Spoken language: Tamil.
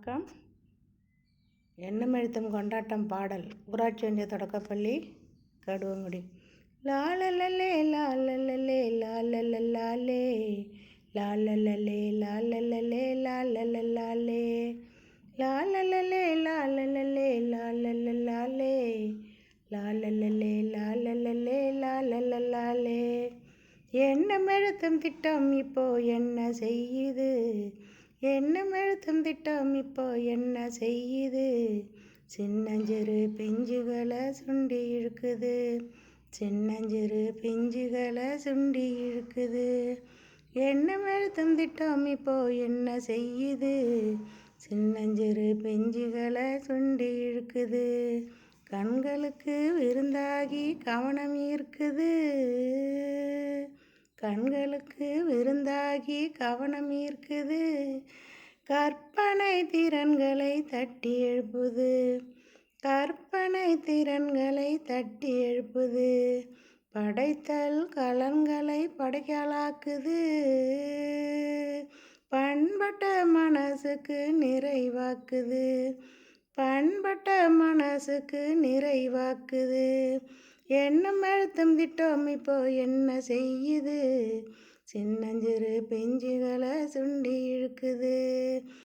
வணக்கம். எண்ணமெழுத்தும் கொண்டாட்டம் பாடல் ஊராட்சி ஒன்றிய தொடக்கப்பள்ளி கடுவங்குடி. லாலலலே லாலலலே லாலலலாலே லாலலலே லாலலலே லாலலலாலே லாலலலே லாலலலே லாலலலாலே லாலலலே லாலலலே லாலலலாலே. எண்ணமெழுத்தும் திட்டம் இப்போ என்ன செய்யுது? எண்ணமெழுத்தும் திட்டம் இப்போ என்ன செய்யுது? சின்னஞ்சிறு பிஞ்சுகளை சுண்டி இழுக்குது, சின்னஞ்சிறு பிஞ்சுகளை சுண்டி இழுக்குது. எண்ணமெழுத்தும் திட்டம் இப்போ என்ன செய்யுது? சின்னஞ்சிறு பிஞ்சுகளை சுண்டி இழுக்குது. கண்களுக்கு விருந்தாகி கவனம் ஈர்க்குது, கண்களுக்கு விருந்தாகி கவனம் ஈர்க்குது. கற்பனை திறன்களை தட்டி எழுப்புது, கற்பனை திறன்களை தட்டி எழுப்புது. படைத்தல் கலன்களை படைக்கலாக்குது, பண்பட்ட மனசுக்கு நிறைவாக்குது, பண்பட்ட மனசுக்கு நிறைவாக்குது. எண்ணமெழுத்தும் திட்டம் இப்போ என்ன செய்யுது? சின்னஞ்சிறு பிஞ்சுகளை சுண்டி இழுக்குது.